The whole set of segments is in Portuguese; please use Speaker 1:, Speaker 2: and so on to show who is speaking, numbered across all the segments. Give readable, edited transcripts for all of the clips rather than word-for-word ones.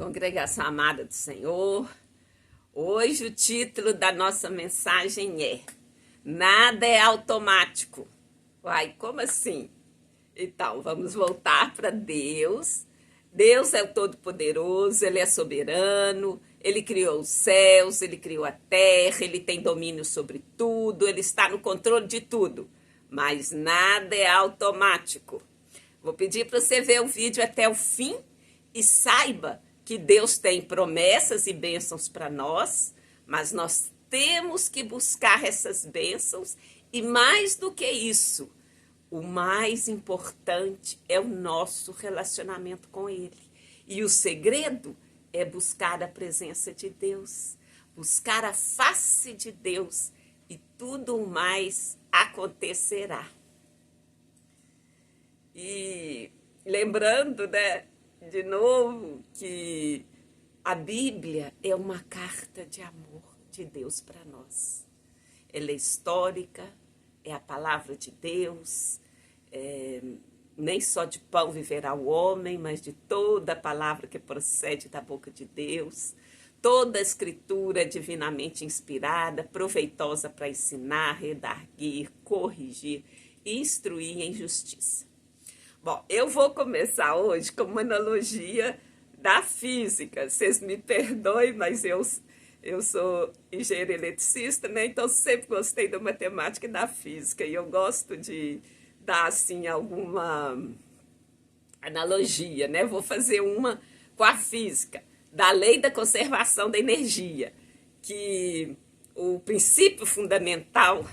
Speaker 1: Congregação amada do Senhor, hoje o título da nossa mensagem é Nada é automático. Uai, como assim? Então, vamos voltar para Deus. Deus é o Todo-Poderoso, Ele é soberano, Ele criou os céus, Ele criou a terra, Ele tem domínio sobre tudo, Ele está no controle de tudo, mas nada é automático. Vou pedir para você ver o vídeo até o fim e saiba que Deus tem promessas e bênçãos para nós, mas nós temos que buscar essas bênçãos e mais do que isso, o mais importante é o nosso relacionamento com Ele. E o segredo é buscar a presença de Deus, buscar a face de Deus e tudo mais acontecerá. E lembrando, de novo, que a Bíblia é uma carta de amor de Deus para nós. Ela é histórica, é a palavra de Deus, nem só de pão viverá o homem, mas de toda a palavra que procede da boca de Deus. Toda a escritura é divinamente inspirada, proveitosa para ensinar, redarguir, corrigir e instruir em justiça. Bom, eu vou começar hoje com uma analogia da física. Vocês me perdoem, mas eu sou engenheiro eletricista, né? Então sempre gostei da matemática e da física. E eu gosto de dar, assim, alguma analogia, né? Vou fazer uma com a física, da lei da conservação da energia, que o princípio fundamental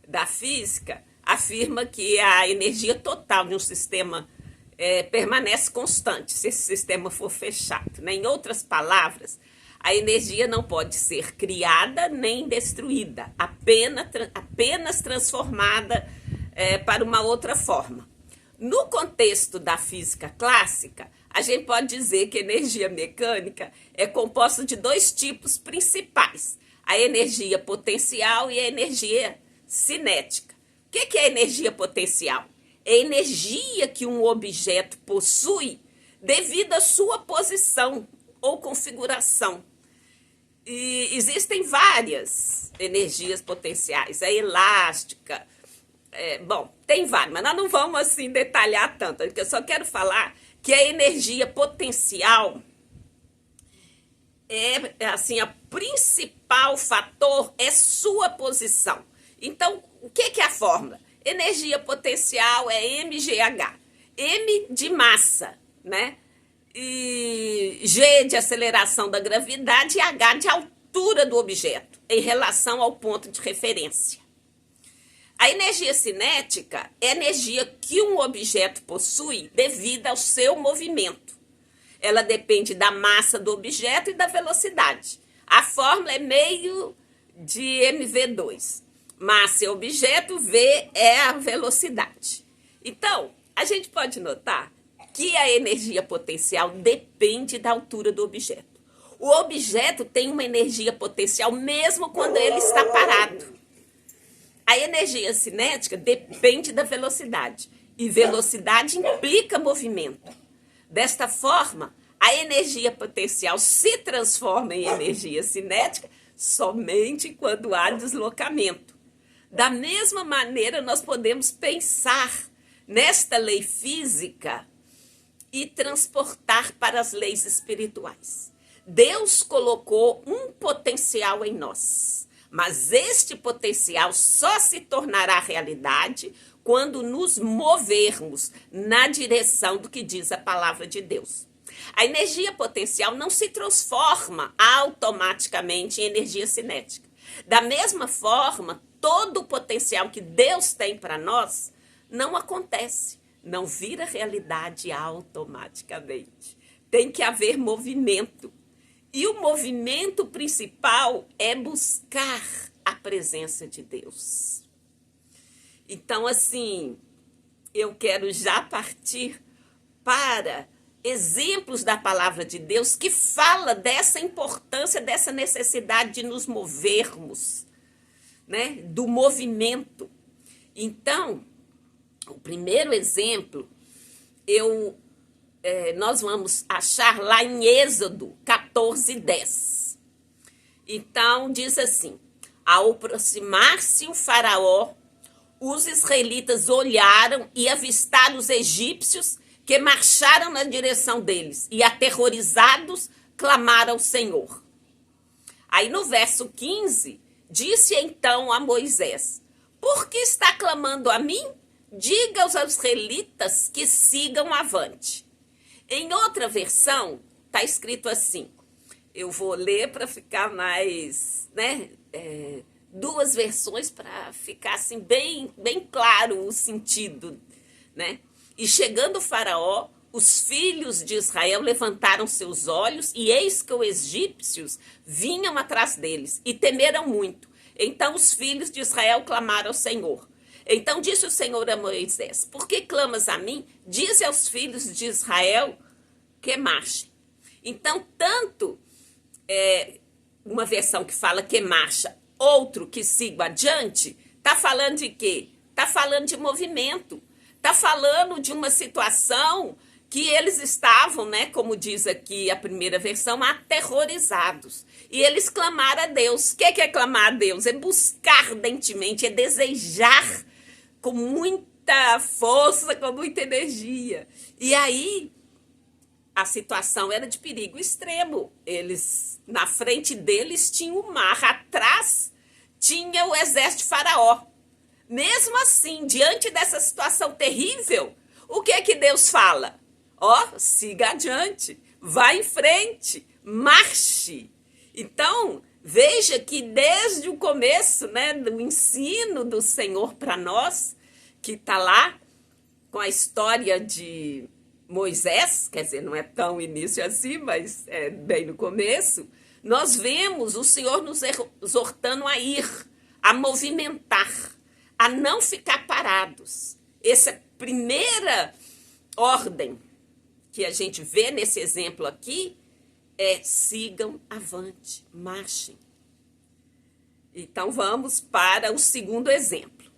Speaker 1: da física afirma que a energia total de um sistema permanece constante, se esse sistema for fechado, né? Em outras palavras, a energia não pode ser criada nem destruída, apenas transformada para uma outra forma. No contexto da física clássica, a gente pode dizer que a energia mecânica é composta de dois tipos principais, a energia potencial e a energia cinética. O que é energia potencial? É energia que um objeto possui devido à sua posição ou configuração. E existem várias energias potenciais, a elástica, tem várias, mas nós não vamos assim detalhar tanto, porque eu só quero falar que a energia potencial assim, a principal fator é sua posição. Então, o que é a fórmula? Energia potencial é mgh. M de massa, né? E G de aceleração da gravidade e H de altura do objeto em relação ao ponto de referência. A energia cinética é a energia que um objeto possui devido ao seu movimento. Ela depende da massa do objeto e da velocidade. A fórmula é meio de mv2. Massa é objeto, V é a velocidade. Então, a gente pode notar que a energia potencial depende da altura do objeto. O objeto tem uma energia potencial mesmo quando ele está parado. A energia cinética depende da velocidade. E velocidade implica movimento. Desta forma, a energia potencial se transforma em energia cinética somente quando há deslocamento. Da mesma maneira, nós podemos pensar nesta lei física e transportar para as leis espirituais. Deus colocou um potencial em nós, mas este potencial só se tornará realidade quando nos movermos na direção do que diz a palavra de Deus. A energia potencial não se transforma automaticamente em energia cinética. Da mesma forma, todo o potencial que Deus tem para nós não acontece, não vira realidade automaticamente. Tem que haver movimento. E o movimento principal é buscar a presença de Deus. Então, assim, eu quero já partir para exemplos da palavra de Deus que fala dessa importância, dessa necessidade de nos movermos, né? Do movimento. Então, o primeiro exemplo, eu nós vamos achar lá em Êxodo 14:10. Então, diz assim: ao aproximar-se o faraó, os israelitas olharam e avistaram os egípcios que marcharam na direção deles e, aterrorizados, clamaram ao Senhor. Aí no verso 15, disse então a Moisés: por que está clamando a mim? Diga aos israelitas que sigam avante. Em outra versão, está escrito assim, eu vou ler para ficar mais, né, duas versões para ficar assim bem claro o sentido, né? E chegando o faraó, os filhos de Israel levantaram seus olhos e eis que os egípcios vinham atrás deles e temeram muito. Então os filhos de Israel clamaram ao Senhor. Então disse o Senhor a Moisés: por que clamas a mim? Dize aos filhos de Israel que marchem. Então, tanto uma versão que fala que marcha, outro que siga adiante, está falando de quê? Está falando de movimento. Está falando de uma situação que eles estavam, né, como diz aqui a primeira versão, aterrorizados. E eles clamaram a Deus. O que é clamar a Deus? É buscar ardentemente, é desejar com muita força, com muita energia. E aí, a situação era de perigo extremo. Eles, na frente deles, tinha o mar, atrás tinha o exército de Faraó. Mesmo assim, diante dessa situação terrível, o que é que Deus fala? Siga adiante, vá em frente, marche. Então, veja que desde o começo, né, do ensino do Senhor para nós, que está lá com a história de Moisés, quer dizer, não é tão início assim, mas é bem no começo, nós vemos o Senhor nos exortando a ir, a movimentar, a não ficar parados. Essa é a primeira ordem que a gente vê nesse exemplo aqui, sigam avante, marchem. Então vamos para o segundo exemplo.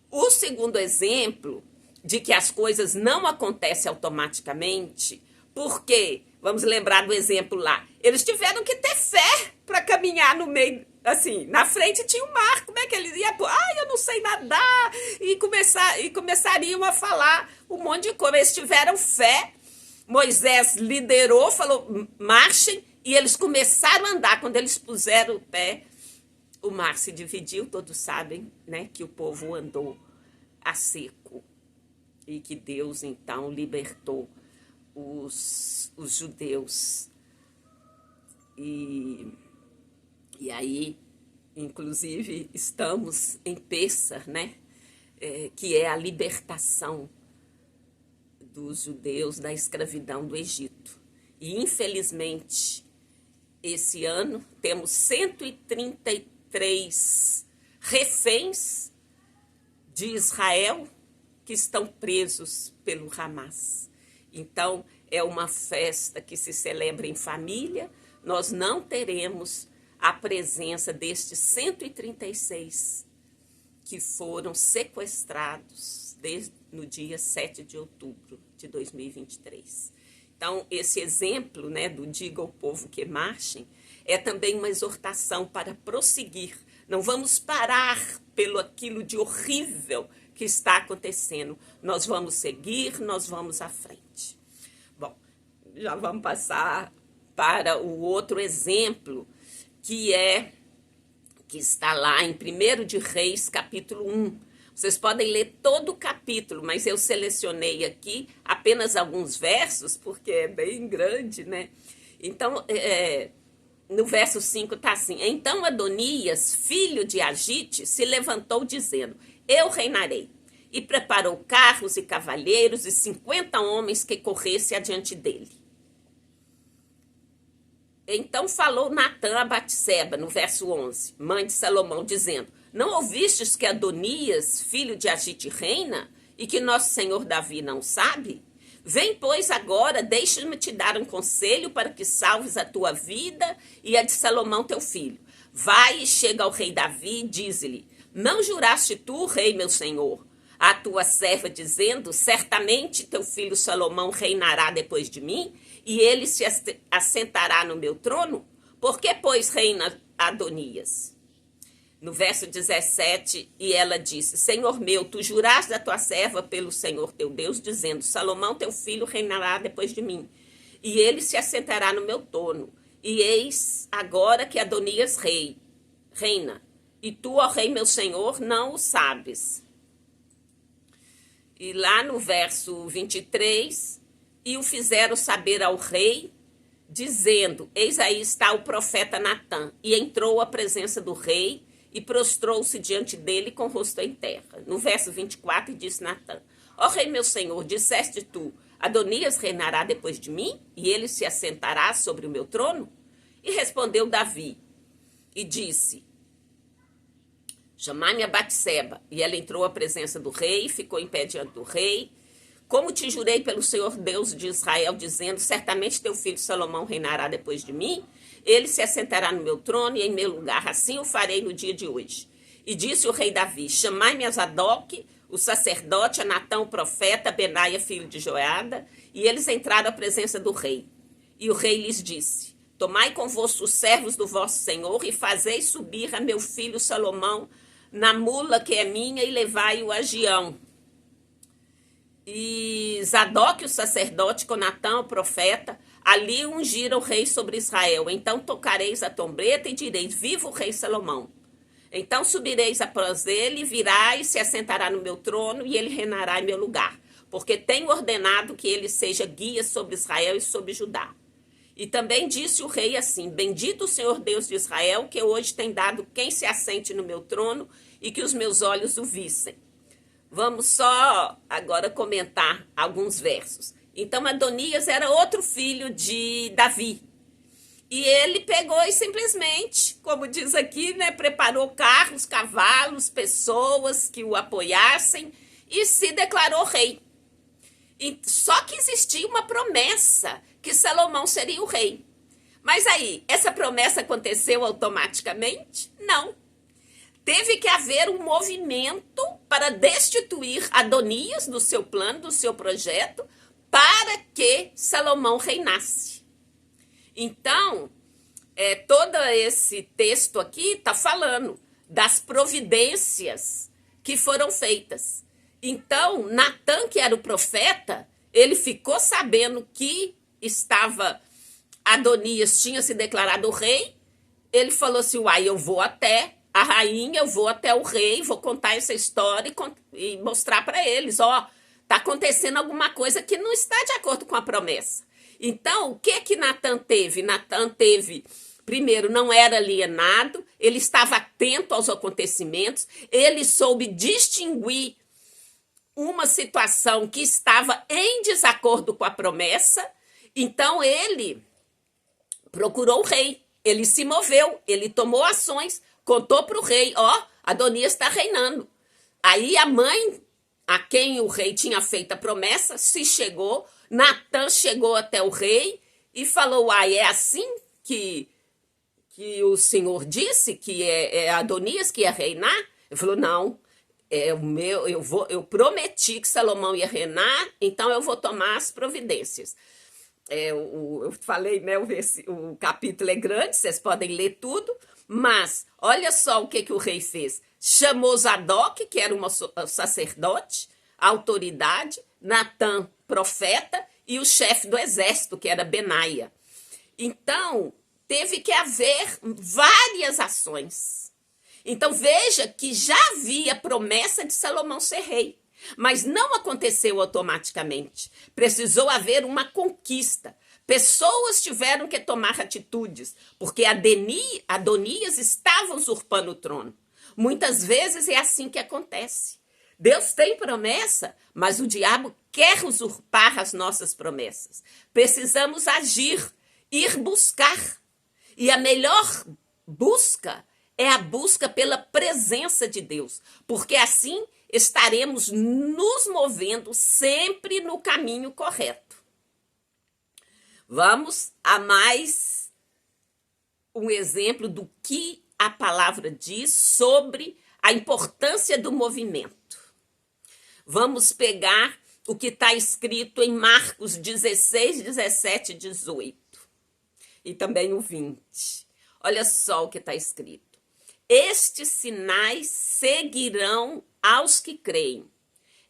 Speaker 1: O segundo exemplo de que as coisas não acontecem automaticamente, porque, vamos lembrar do exemplo lá, eles tiveram que ter fé para caminhar no meio, assim, na frente tinha um mar, como é que eles iam? Eu não sei nadar, e começariam a falar um monte de coisa. Eles tiveram fé, Moisés liderou, falou, marchem, e eles começaram a andar. Quando eles puseram o pé, o mar se dividiu, todos sabem, né, que o povo andou a seco. E que Deus, então, libertou os judeus. E aí, inclusive, estamos em Pêssar, né? Que é a libertação dos judeus da escravidão do Egito. E, infelizmente, esse ano, temos 133 reféns de Israel que estão presos pelo Hamas. Então, é uma festa que se celebra em família. Nós não teremos a presença destes 136 que foram sequestrados desde no dia 7 de outubro de 2023. Então, esse exemplo, né, do diga ao povo que marchem, é também uma exortação para prosseguir. Não vamos parar pelo aquilo de horrível que está acontecendo. Nós vamos seguir, nós vamos à frente. Bom, já vamos passar para o outro exemplo, que está lá em 1 de Reis, capítulo 1. Vocês podem ler todo o capítulo, mas eu selecionei aqui apenas alguns versos, porque é bem grande, né? Então, no verso 5 está assim: então Adonias, filho de Agite, se levantou dizendo, eu reinarei. E preparou carros e cavalheiros e 50 homens que corressem adiante dele. Então falou Natã a Batseba, no verso 11, mãe de Salomão, dizendo, não ouvistes que Adonias, filho de Agite, reina, e que nosso senhor Davi não sabe? Vem, pois, agora, deixa-me te dar um conselho para que salves a tua vida e a de Salomão teu filho. Vai e chega ao rei Davi e diz-lhe, não juraste tu, rei meu senhor, à tua serva, dizendo: certamente teu filho Salomão reinará depois de mim, e ele se assentará no meu trono? Por que, pois, reina Adonias? No verso 17, e ela disse: Senhor meu, tu juraste da tua serva pelo Senhor teu Deus, dizendo: Salomão teu filho reinará depois de mim, e ele se assentará no meu trono. E eis agora que Adonias reina, e tu, ó rei meu senhor, não o sabes. E lá no verso 23, e o fizeram saber ao rei, dizendo: Eis aí está o profeta Natã. E entrou à presença do rei, e prostrou-se diante dele com o rosto em terra. No verso 24, disse Natã: Ó rei meu senhor, disseste tu: Adonias reinará depois de mim, e ele se assentará sobre o meu trono? E respondeu Davi, e disse: Chamai-me a Batseba. E ela entrou à presença do rei, ficou em pé diante do rei. Como te jurei pelo Senhor Deus de Israel, dizendo: certamente teu filho Salomão reinará depois de mim, ele se assentará no meu trono e em meu lugar, assim o farei no dia de hoje. E disse o rei Davi: chamai-me a Zadok, o sacerdote, a Natã, o profeta, a Benaia, filho de Joiada. E eles entraram à presença do rei. E o rei lhes disse: tomai convosco os servos do vosso senhor e fazei subir a meu filho Salomão na mula que é minha e levai-o a Gião. E Zadok, o sacerdote, com Natã, o profeta, ali ungiram o rei sobre Israel. Então tocareis a trombeta e direis: viva o rei Salomão. Então subireis após ele, virá e se assentará no meu trono, e ele reinará em meu lugar, porque tenho ordenado que ele seja guia sobre Israel e sobre Judá. E também disse o rei assim: bendito o Senhor Deus de Israel, que hoje tem dado quem se assente no meu trono e que os meus olhos o vissem. Vamos só agora comentar alguns versos. Então Adonias era outro filho de Davi. E ele pegou e simplesmente, como diz aqui, né, preparou carros, cavalos, pessoas que o apoiassem e se declarou rei. E só que existia uma promessa que Salomão seria o rei. Mas aí, essa promessa aconteceu automaticamente? Não. Teve que haver um movimento para destituir Adonias do seu plano, do seu projeto, para que Salomão reinasse. Então, todo esse texto aqui está falando das providências que foram feitas. Então, Natã, que era o profeta, ele ficou sabendo que Adonias tinha se declarado rei. Ele falou assim: uai, eu vou até a rainha, eu vou até o rei, vou contar essa história e mostrar para eles: ó, está acontecendo alguma coisa que não está de acordo com a promessa. Então, o que Natã teve? Natã teve, primeiro, não era alienado, ele estava atento aos acontecimentos, ele soube distinguir uma situação que estava em desacordo com a promessa. Então, ele procurou o rei, ele se moveu, ele tomou ações, contou para o rei: ó, Adonias está reinando. Aí a mãe, a quem o rei tinha feito a promessa, se chegou. Natã chegou até o rei e falou: uai, é assim que o senhor disse que é Adonias que ia reinar? Ele falou: não, eu prometi que Salomão ia reinar, então eu vou tomar as providências. Eu falei, né, o capítulo é grande, vocês podem ler tudo, mas olha só o que o rei fez. Chamou Zadok, que era um sacerdote, a autoridade, Natã, profeta, e o chefe do exército, que era Benaia. Então, teve que haver várias ações. Então, veja que já havia promessa de Salomão ser rei, mas não aconteceu automaticamente. Precisou haver uma conquista. Pessoas tiveram que tomar atitudes, porque Adonias estava usurpando o trono. Muitas vezes é assim que acontece. Deus tem promessa, mas o diabo quer usurpar as nossas promessas. Precisamos agir, ir buscar. E a melhor busca é a busca pela presença de Deus, porque assim estaremos nos movendo sempre no caminho correto. Vamos a mais um exemplo do que a palavra diz sobre a importância do movimento. Vamos pegar o que está escrito em Marcos 16, 17 e 18. E também o 20. Olha só o que está escrito. Estes sinais seguirão aos que creem.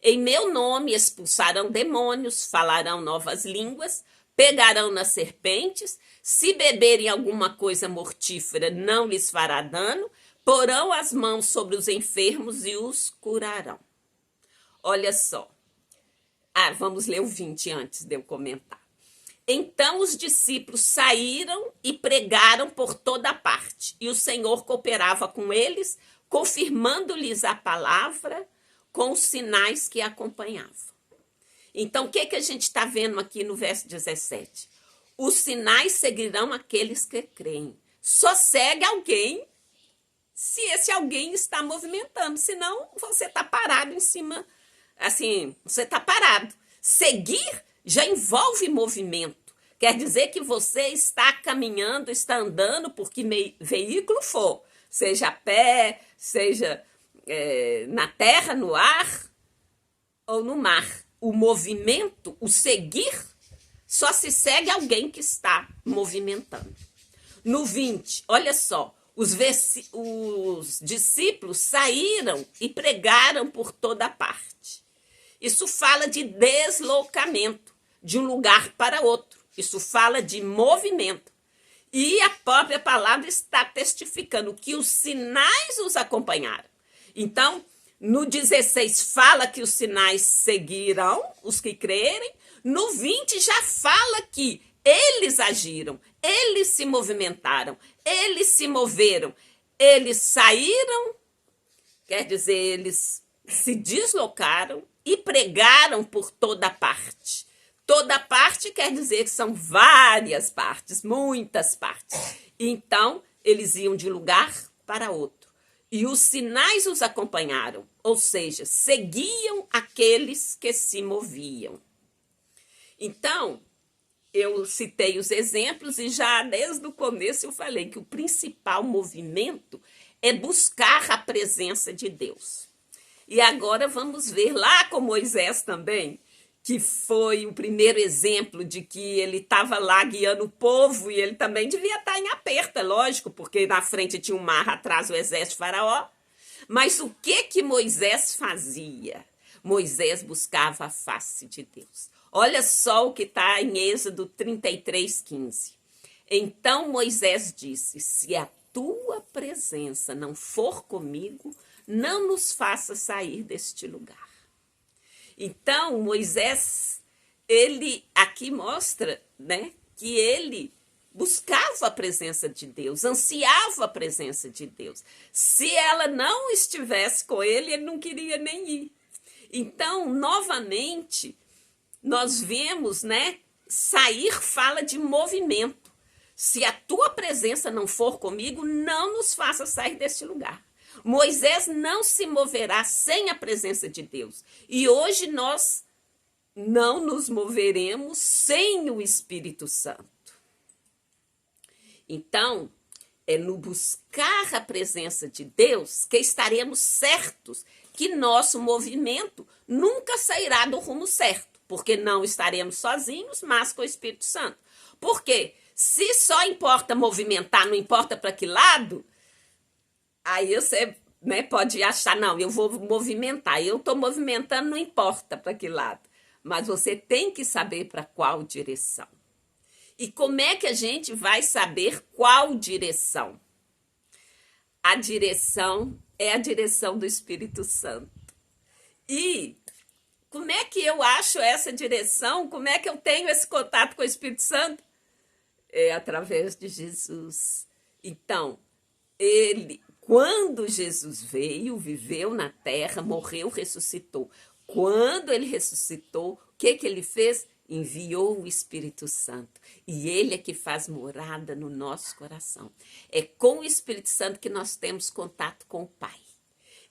Speaker 1: Em meu nome expulsarão demônios, falarão novas línguas, pegarão nas serpentes, se beberem alguma coisa mortífera não lhes fará dano, porão as mãos sobre os enfermos e os curarão. Olha só. Vamos ler o 20 antes de eu comentar. Então os discípulos saíram e pregaram por toda parte, e o Senhor cooperava com eles, confirmando-lhes a palavra com os sinais que acompanhavam. Então, o que a gente está vendo aqui no verso 17? Os sinais seguirão aqueles que creem. Só segue alguém se esse alguém está movimentando, senão você está parado em cima, assim, você está parado. Seguir já envolve movimento. Quer dizer que você está caminhando, está andando por que veículo for, seja a pé, seja na terra, no ar ou no mar. O movimento, o seguir, só se segue alguém que está movimentando. No 20, olha só, os discípulos saíram e pregaram por toda parte. Isso fala de deslocamento de um lugar para outro. Isso fala de movimento. E a própria palavra está testificando que os sinais os acompanharam. Então, no 16 fala que os sinais seguirão os que crerem. No 20 já fala que eles agiram, eles se movimentaram, eles se moveram, eles saíram, quer dizer, eles se deslocaram e pregaram por toda parte. Toda parte quer dizer que são várias partes, muitas partes. Então, eles iam de lugar para outro. E os sinais os acompanharam, ou seja, seguiam aqueles que se moviam. Então, eu citei os exemplos e já desde o começo eu falei que o principal movimento é buscar a presença de Deus. E agora vamos ver lá com Moisés também, que foi o primeiro exemplo de que ele estava lá guiando o povo e ele também devia estar em aperto, lógico, porque na frente tinha um mar, atrás o exército de Faraó. Mas o que Moisés fazia? Moisés buscava a face de Deus. Olha só o que está em Êxodo 33:15. Então Moisés disse, se a tua presença não for comigo, não nos faça sair deste lugar. Então, Moisés, ele aqui mostra, né, que ele buscava a presença de Deus, ansiava a presença de Deus. Se ela não estivesse com ele, ele não queria nem ir. Então, novamente, nós vemos, né, sair fala de movimento. Se a tua presença não for comigo, não nos faça sair deste lugar. Moisés não se moverá sem a presença de Deus. E hoje nós não nos moveremos sem o Espírito Santo. Então, é no buscar a presença de Deus que estaremos certos que nosso movimento nunca sairá do rumo certo, porque não estaremos sozinhos, mas com o Espírito Santo. Por quê? Se só importa movimentar, não importa para que lado, aí você, né, pode achar, não, eu vou movimentar, eu estou movimentando, não importa para que lado, mas você tem que saber para qual direção. E como é que a gente vai saber qual direção? A direção é a direção do Espírito Santo. E como é que eu acho essa direção? Como é que eu tenho esse contato com o Espírito Santo? É através de Jesus. Então, quando Jesus veio, viveu na terra, morreu, ressuscitou. Quando ele ressuscitou, o que ele fez? Enviou o Espírito Santo. E ele é que faz morada no nosso coração. É com o Espírito Santo que nós temos contato com o Pai.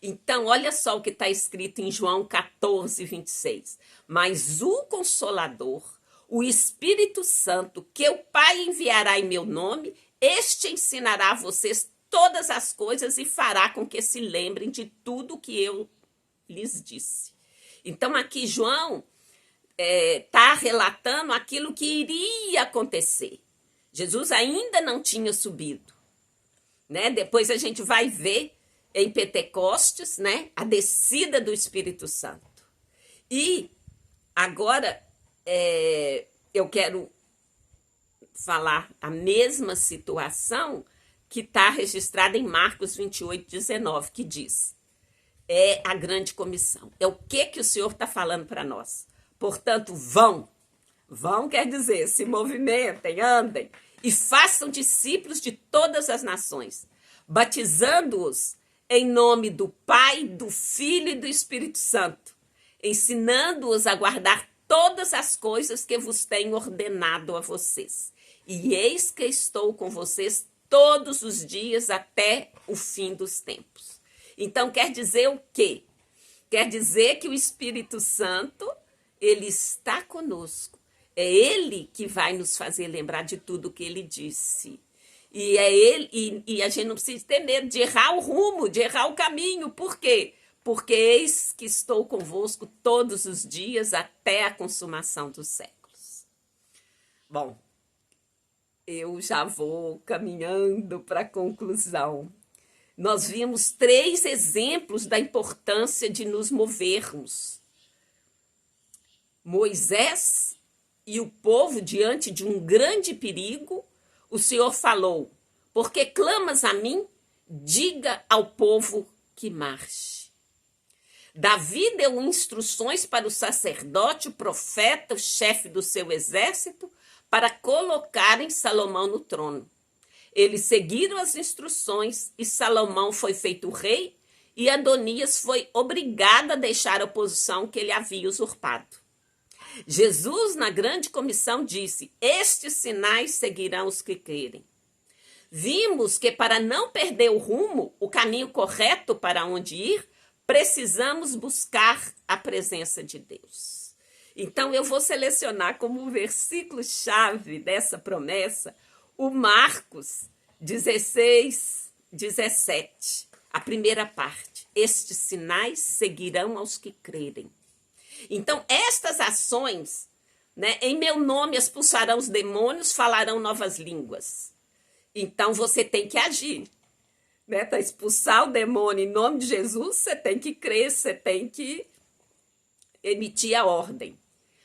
Speaker 1: Então, olha só o que está escrito em João 14:26. Mas o Consolador, o Espírito Santo, que o Pai enviará em meu nome, este ensinará a vocês todas as coisas e fará com que se lembrem de tudo que eu lhes disse. Então, aqui João está relatando aquilo que iria acontecer. Jesus ainda não tinha subido, né? Depois a gente vai ver em Pentecostes, né, a descida do Espírito Santo. E agora eu quero falar a mesma situação que está registrada em Marcos 28:19, que diz: é a grande comissão. É o que o Senhor está falando para nós. Portanto, vão quer dizer, se movimentem, andem e façam discípulos de todas as nações, batizando-os em nome do Pai, do Filho e do Espírito Santo, ensinando-os a guardar todas as coisas que vos tenho ordenado a vocês. E eis que estou com vocês todos os dias até o fim dos tempos. Então, quer dizer o quê? Quer dizer que o Espírito Santo, ele está conosco. É ele que vai nos fazer lembrar de tudo que ele disse. E é ele, e a gente não precisa ter medo de errar o rumo, de errar o caminho. Por quê? Porque eis que estou convosco todos os dias até a consumação dos séculos. Bom, eu já vou caminhando para a conclusão. Nós vimos 3 exemplos da importância de nos movermos. Moisés e o povo, diante de um grande perigo, o Senhor falou: porque clamas a mim, diga ao povo que marche. Davi deu instruções para o sacerdote, o profeta, o chefe do seu exército, para colocarem Salomão no trono. Eles seguiram as instruções e Salomão foi feito rei e Adonias foi obrigado a deixar a posição que ele havia usurpado. Jesus, na grande comissão, disse: estes sinais seguirão os que crerem. Vimos que para não perder o rumo, o caminho correto para onde ir, precisamos buscar a presença de Deus. Então eu vou selecionar como versículo-chave dessa promessa o Marcos 16:17, a primeira parte. Estes sinais seguirão aos que crerem. Então, estas ações, né, em meu nome expulsarão os demônios, falarão novas línguas. Então, você tem que agir. Né? Para expulsar o demônio em nome de Jesus, você tem que crer, você tem que emitir a ordem.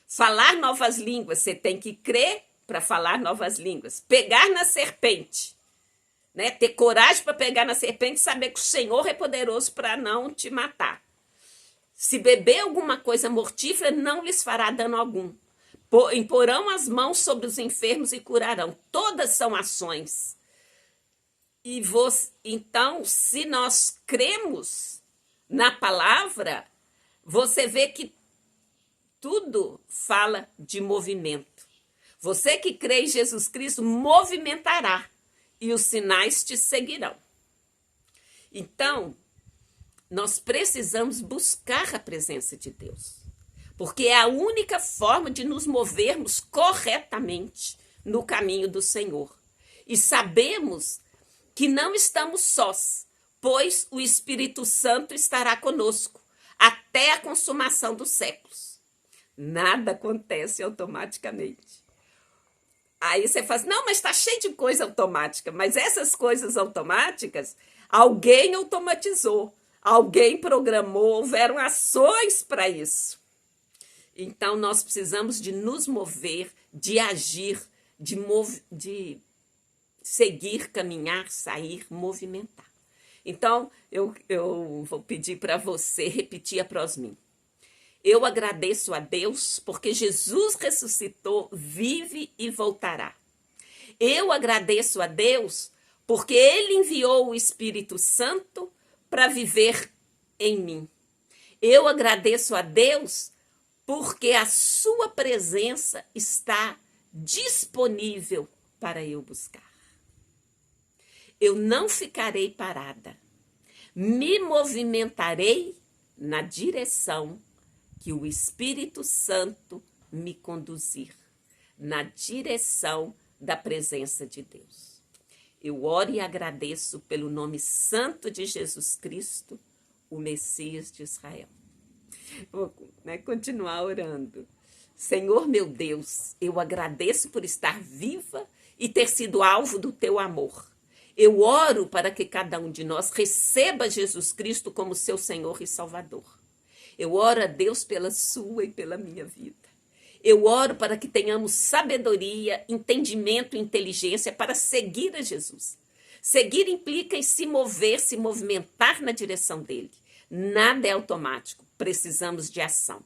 Speaker 1: Falar novas línguas, você tem que crer para falar novas línguas. Pegar na serpente, né? Ter coragem para pegar na serpente e saber que o Senhor é poderoso para não te matar. Se beber alguma coisa mortífera, não lhes fará dano algum. Imporão as mãos sobre os enfermos e curarão. Todas são ações. Então, se nós cremos na palavra, você vê que tudo fala de movimento. Você que crê em Jesus Cristo movimentará e os sinais te seguirão. Então, nós precisamos buscar a presença de Deus, porque é a única forma de nos movermos corretamente no caminho do Senhor. E sabemos que não estamos sós, pois o Espírito Santo estará conosco até a consumação dos séculos. Nada acontece automaticamente. Aí você fala assim, não, mas está cheio de coisa automática. Mas essas coisas automáticas, alguém automatizou, alguém programou, houveram ações para isso. Então, nós precisamos de nos mover, de agir, de seguir, caminhar, sair, movimentar. Então, eu vou pedir para você repetir após mim. Eu agradeço a Deus porque Jesus ressuscitou, vive e voltará. Eu agradeço a Deus porque Ele enviou o Espírito Santo para viver em mim. Eu agradeço a Deus porque a sua presença está disponível para eu buscar. Eu não ficarei parada. Me movimentarei na direção que o Espírito Santo me conduzir, na direção da presença de Deus. Eu oro e agradeço pelo nome santo de Jesus Cristo, o Messias de Israel. Vou, né, continuar orando. Senhor meu Deus, eu agradeço por estar viva e ter sido alvo do teu amor. Eu oro para que cada um de nós receba Jesus Cristo como seu Senhor e Salvador. Eu oro a Deus pela sua e pela minha vida. Eu oro para que tenhamos sabedoria, entendimento e inteligência para seguir a Jesus. Seguir implica em se mover, se movimentar na direção dele. Nada é automático, precisamos de ação.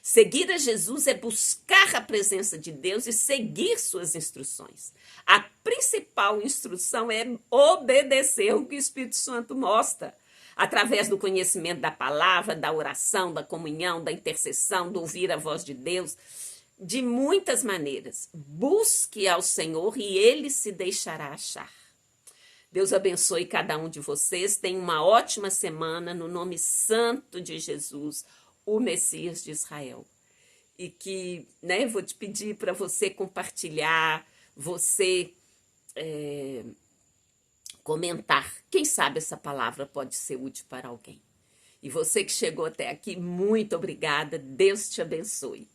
Speaker 1: Seguir a Jesus é buscar a presença de Deus e seguir suas instruções. A principal instrução é obedecer o que o Espírito Santo mostra, através do conhecimento da palavra, da oração, da comunhão, da intercessão, do ouvir a voz de Deus, de muitas maneiras. Busque ao Senhor e ele se deixará achar. Deus abençoe cada um de vocês. Tenha uma ótima semana no nome santo de Jesus, o Messias de Israel. E que, né, vou te pedir para você compartilhar, você comentar. Quem sabe essa palavra pode ser útil para alguém. E você que chegou até aqui, muito obrigada. Deus te abençoe.